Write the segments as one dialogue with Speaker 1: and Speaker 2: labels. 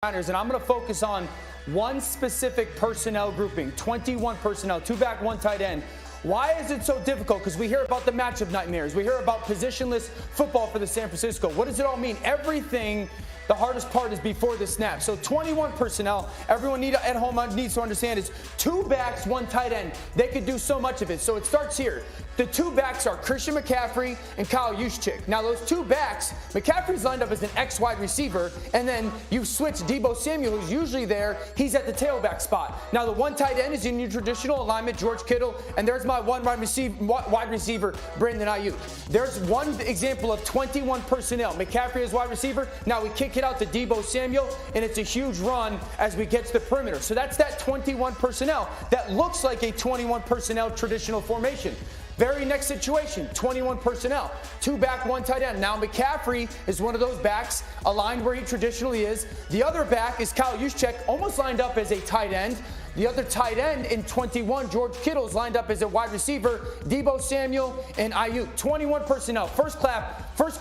Speaker 1: And I'm going to focus on one specific personnel grouping, 21 personnel, 2 back, 1 tight end. Why is it so difficult? Because we hear about the matchup nightmares. We hear about positionless football for the San Francisco. What does it all mean? Everything, the hardest part is before the snap. So 21 personnel, everyone at home needs to understand is 2 backs, 1 tight end. They could do so much of it. So it starts here. The 2 backs are Christian McCaffrey and Kyle Juszczyk. Now those 2 backs, McCaffrey's lined up as an X wide receiver, and then you switch Deebo Samuel, who's usually there. He's at the tailback spot. Now the 1 tight end is in your traditional alignment, George Kittle, and there's my 1 wide receiver, Brandon Ayuk. There's one example of 21 personnel. McCaffrey is wide receiver. Now we kick it out to Deebo Samuel, and it's a huge run as we get to the perimeter. So that's that 21 personnel. That looks like a 21 personnel traditional formation. Very next situation, 21 personnel, 2 back, 1 tight end. Now McCaffrey is one of those backs aligned where he traditionally is. The other back is Kyle Juszczyk, almost lined up as a tight end. The other tight end in 21, George Kittle, is lined up as a wide receiver. Deebo Samuel and Ayuk, 21 personnel. First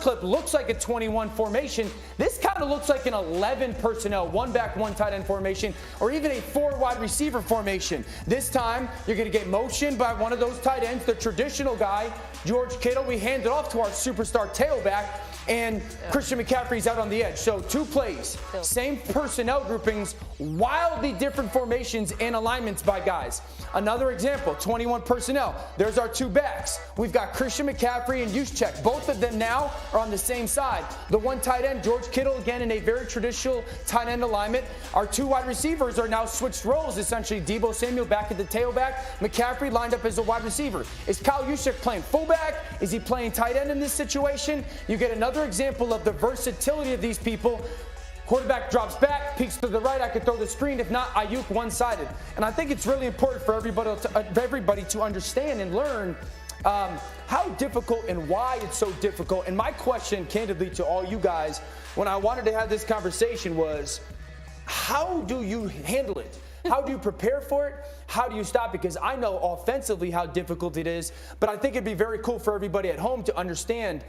Speaker 1: clip looks like a 21 formation. This kind of looks like an 11 personnel, 1 back, 1 tight end formation, or even a 4 wide receiver formation. This time, you're going to get motioned by one of those tight ends, the traditional guy, George Kittle. We hand it off to our superstar tailback, and Christian McCaffrey's out on the edge. So 2 plays, same personnel groupings, wildly different formations and alignments by guys. Another example, 21 personnel. There's our 2 backs. We've got Christian McCaffrey and Juszczyk. Both of them now are on the same side. The 1 tight end, George Kittle, again in a very traditional tight end alignment. Our 2 wide receivers are now switched roles, essentially. Deebo Samuel back at the tailback. McCaffrey lined up as a wide receiver. Is Kyle Juszczyk playing fullback? Is he playing tight end in this situation? You get another example of the versatility of these people. Quarterback drops back, peeks to the right. I could throw the screen. If not, Ayuk one-sided. And I think it's really important for everybody to understand and learn how difficult and why it's so difficult. And my question, candidly, to all you guys, when I wanted to have this conversation was, how do you handle it? How do you prepare for it? How do you stop? Because I know offensively how difficult it is, but I think it'd be very cool for everybody at home to understand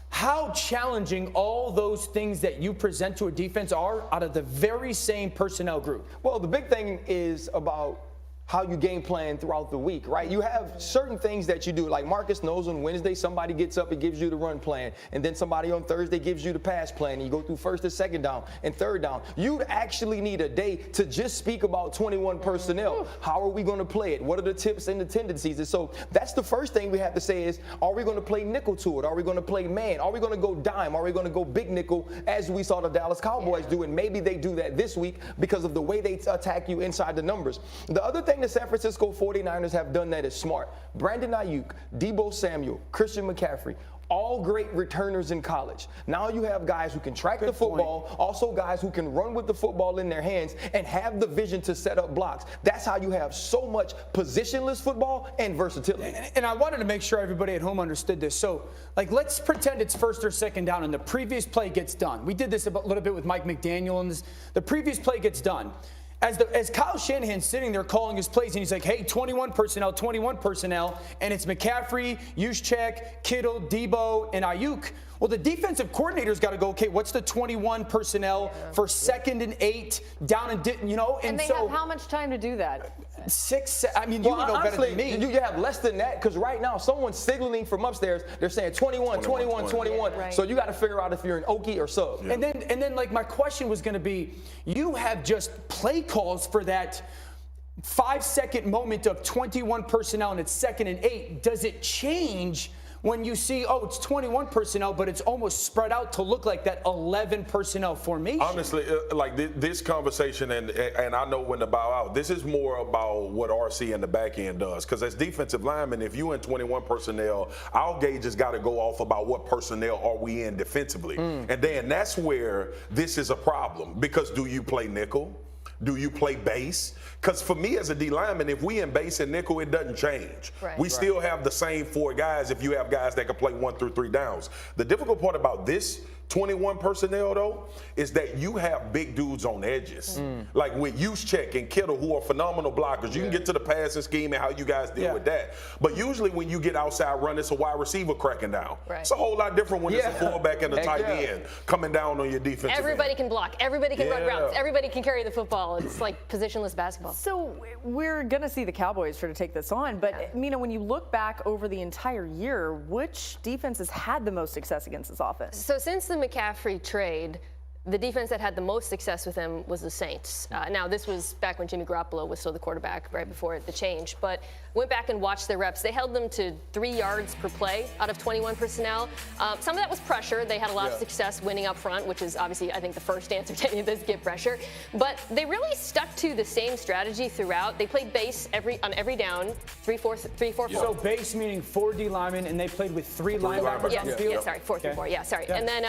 Speaker 1: how challenging all those things that you present to a defense are out of the very same personnel group.
Speaker 2: Well, the big thing is about how you game plan throughout the week, right? You have certain things that you do. Like Marcus knows on Wednesday, somebody gets up and gives you the run plan. And then somebody on Thursday gives you the pass plan. And you go through first and second down and third down. You'd actually need a day to just speak about 21 personnel. How are we going to play it? What are the tips and the tendencies? And so that's the first thing we have to say is, are we going to play nickel to it? Are we going to play man? Are we going to go dime? Are we going to go big nickel as we saw the Dallas Cowboys do? And maybe they do that this week because of the way they attack you inside the numbers. The other thing the San Francisco 49ers have done that is smart. Brandon Ayuk, Deebo Samuel, Christian McCaffrey, all great returners in college. Now you have guys who can track the football, also guys who can run with the football in their hands and have the vision to set up blocks. That's how you have so much positionless football and versatility.
Speaker 1: And I wanted to make sure everybody at home understood this. So, let's pretend it's first or second down and the previous play gets done. We did this a little bit with Mike McDaniel, and the previous play gets done. As Kyle Shanahan's sitting there calling his plays, and he's like, hey, 21 personnel, and it's McCaffrey, Juszczyk, Kittle, Deebo, and Ayuk. Well, the defensive coordinator's got to go, okay, what's the 21 personnel for 2nd and 8, down and,
Speaker 3: and they have how much time to do that?
Speaker 1: 6, I mean, you would know better than me.
Speaker 2: You have less than that because right now someone's signaling from upstairs. They're saying 21.
Speaker 3: Right.
Speaker 2: So you got to figure out if you're an Okie or sub.
Speaker 1: Yeah. And then my question was going to be, you have just play calls for that 5-second moment of 21 personnel and it's 2nd and 8. Does it change when you see, it's 21 personnel, but it's almost spread out to look like that 11 personnel formation?
Speaker 4: Honestly, this conversation, and I know when to bow out, this is more about what RC and the back end does. Because as defensive linemen, if you in 21 personnel, our gauge has got to go off about what personnel are we in defensively. And then that's where this is a problem. Because do you play nickel? Do you play base? Because for me as a D lineman, if we in base and nickel, it doesn't change.
Speaker 3: Right.
Speaker 4: We still have the same 4 guys if you have guys that can play 1 through 3 downs. The difficult part about this 21 personnel, though, is that you have big dudes on edges. Like with Juszczyk and Kittle, who are phenomenal blockers. You can get to the passing scheme and how you guys deal with that. But usually when you get outside run, it's a wide receiver cracking down.
Speaker 3: Right.
Speaker 4: It's a whole lot different when it's a fullback and a tight end coming down on your defense.
Speaker 5: Everybody can block. Everybody can run routes. Everybody can carry the football. It's like positionless basketball.
Speaker 3: So we're going to see the Cowboys try to take this on. But, Mina, when you look back over the entire year, which defense has had the most success against this offense?
Speaker 5: So since the McCaffrey trade, the defense that had the most success with him was the Saints. Now, this was back when Jimmy Garoppolo was still the quarterback, right before the change. But went back and watched their reps. They held them to 3 yards per play out of 21 personnel. Some of that was pressure. They had a lot of success winning up front, which is obviously, I think, the first answer to any of this, get pressure. But they really stuck to the same strategy throughout. They played base on every down, 3-4-4.
Speaker 1: So base meaning 4 D linemen, and they played with 3 linebackers on the field?
Speaker 5: Yeah, sorry, 4-3-4. Yeah, sorry. And then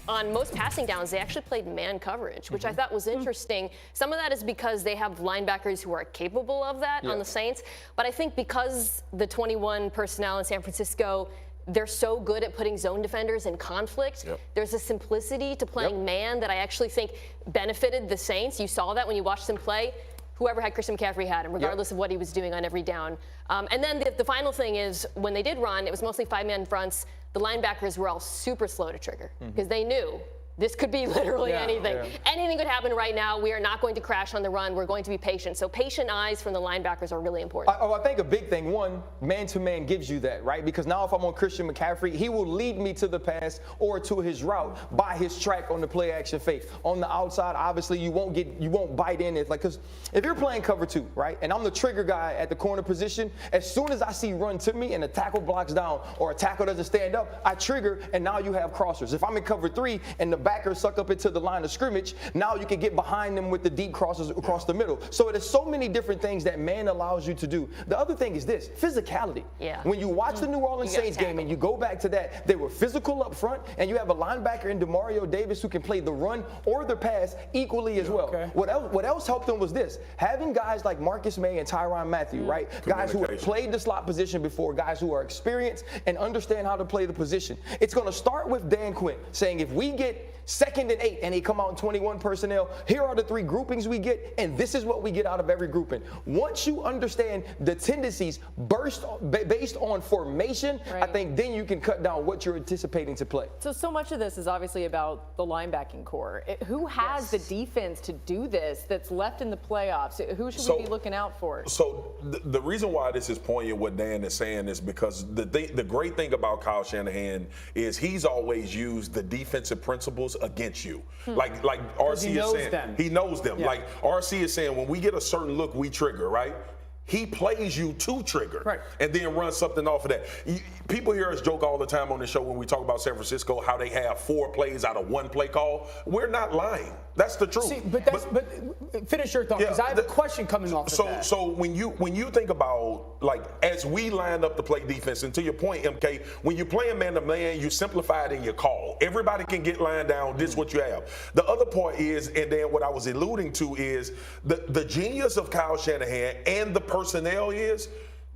Speaker 5: on most passing downs, they actually played man coverage, which I thought was interesting. Some of that is because they have linebackers who are capable of that on the Saints. But I think because the 21 personnel in San Francisco, they're so good at putting zone defenders in conflict. There's a simplicity to playing man that I actually think benefited the Saints. You saw that when you watched them play. Whoever had Christian McCaffrey had him, regardless of what he was doing on every down. And then the final thing is, when they did run, it was mostly 5-man fronts. The linebackers were all super slow to trigger because they knew this could be literally anything. Anything could happen right now. We are not going to crash on the run. We're going to be patient. So patient eyes from the linebackers are really important.
Speaker 2: I think a big thing, one, man-to-man gives you that, right? Because now if I'm on Christian McCaffrey, he will lead me to the pass or to his route by his track on the play-action fake. On the outside, obviously, you won't bite in it. Like, because if you're playing cover 2, right, and I'm the trigger guy at the corner position, as soon as I see run to me and the tackle blocks down or a tackle doesn't stand up, I trigger, and now you have crossers. If I'm in cover 3 and the backers suck up into the line of scrimmage, now you can get behind them with the deep crosses across the middle. So there's so many different things that man allows you to do. The other thing is this, physicality. When you watch the New Orleans Saints game and you go back to that, they were physical up front, and you have a linebacker in DeMario Davis who can play the run or the pass equally as well. What else helped them was this, having guys like Marcus May and Tyrann Mathieu, right? Guys who have played the slot position before, guys who are experienced and understand how to play the position. It's going to start with Dan Quinn saying, if we get 2nd and 8 and they come out in 21 personnel, here are the 3 groupings we get, and this is what we get out of every grouping. Once you understand the tendencies based on formation, I think then you can cut down what you're anticipating to play.
Speaker 3: So much of this is obviously about the linebacking core. Who has the defense to do this that's left in the playoffs? Who should we be looking out for?
Speaker 4: So the reason why this is poignant, what Dan is saying, is because the great thing about Kyle Shanahan is he's always used the defensive principles against you. Like RC is saying, he knows them. Like RC is saying, when we get a certain look, we trigger, right? He plays you to trigger and then run something off of that. People hear us joke all the time on the show when we talk about San Francisco, how they have 4 plays out of 1 play call. We're not lying. That's the truth.
Speaker 1: See, but finish your thought, because I have a question coming off of that.
Speaker 4: So when you think about, like, as we line up to play defense, and to your point, MK, when you're playing man-to-man, you simplify it in your call. Everybody can get lined down. This is what you have. The other part is, and then what I was alluding to is, the genius of Kyle Shanahan and the personnel is,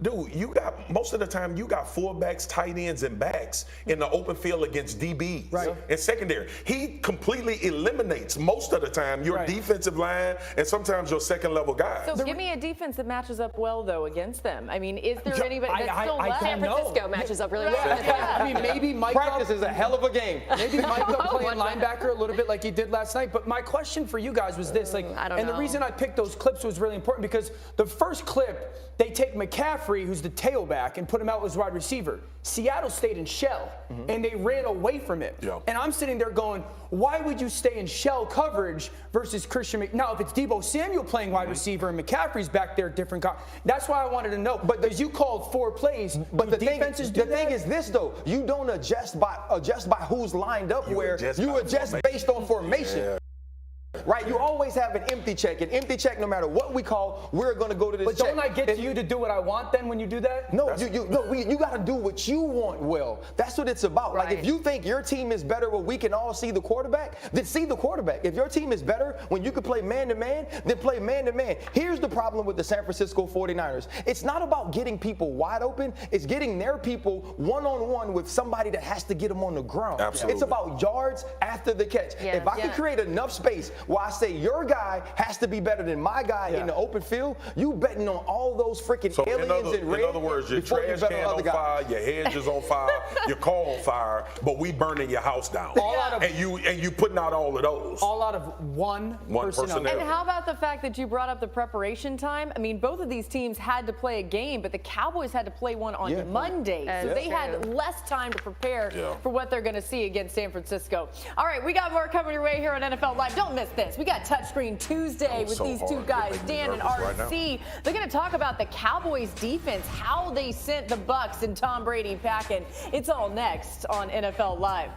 Speaker 4: dude, you got, most of the time, you got fullbacks, tight ends, and backs in the open field against DBs and secondary. He completely eliminates, most of the time, your defensive line and sometimes your second-level guys.
Speaker 3: So give me a defense that matches up well, though, against them. I mean, is there anybody that's still left?
Speaker 5: San Francisco matches up really well.
Speaker 1: I mean, maybe Micah.
Speaker 2: Practice is a hell of a game.
Speaker 1: Maybe Micah playing linebacker a little bit like he did last night. But my question for you guys was this, the reason I picked those clips was really important because the first clip, they take McCaffrey, who's the tailback, and put him out as wide receiver. Seattle stayed in shell, and they ran away from it. And I'm sitting there going, why would you stay in shell coverage versus Christian Now, if it's Deebo Samuel playing wide receiver and McCaffrey's back there, different. That's why I wanted to know. But as you called 4 plays, but the thing
Speaker 2: is this, though. You don't adjust by who's lined up where. You adjust based on formation. right? You always have an empty check. An empty check, no matter what we call, we're going to go to this
Speaker 1: But
Speaker 2: check.
Speaker 1: don't I get you to do what I want then when you do that?
Speaker 2: No, you got to do what you want, Will. That's what it's about.
Speaker 3: Right.
Speaker 2: Like, if you think your team is better when we can all see the quarterback, then see the quarterback. If your team is better when you can play man-to-man, then play man-to-man. Here's the problem with the San Francisco 49ers. It's not about getting people wide open. It's getting their people one-on-one with somebody that has to get them on the ground.
Speaker 4: Absolutely.
Speaker 2: It's about yards after the catch.
Speaker 5: Yeah.
Speaker 2: If I can create enough space where I say your guy has to be better than my guy in the open field, you betting on all those freaking
Speaker 4: So
Speaker 2: aliens in red.
Speaker 4: in other words, your
Speaker 2: before you
Speaker 4: trash
Speaker 2: bet
Speaker 4: can
Speaker 2: on
Speaker 4: on
Speaker 2: other guys.
Speaker 4: fire, your hedge is on fire, your car on fire, but we burning your house down.
Speaker 1: All out of-
Speaker 4: and you putting out all of those.
Speaker 1: All out of one personnel.
Speaker 4: personnel.
Speaker 3: And how about the fact that you brought up the preparation time? I mean, both of these teams had to play a game, but the Cowboys had to play one on Monday. So
Speaker 5: That's
Speaker 3: they had
Speaker 5: true.
Speaker 3: less time to prepare
Speaker 4: Yeah.
Speaker 3: for what they're going to see against San Francisco. All right, we got more coming your way here on NFL Live. Don't miss this. We got Touchscreen Tuesday with
Speaker 4: so
Speaker 3: these two
Speaker 4: hard.
Speaker 3: guys,
Speaker 4: You're making me
Speaker 3: Dan and
Speaker 4: nervous right now.
Speaker 3: RC. They're going to talk about the Cowboys defense, how they sent the Bucs and Tom Brady packing. It's all next on NFL Live.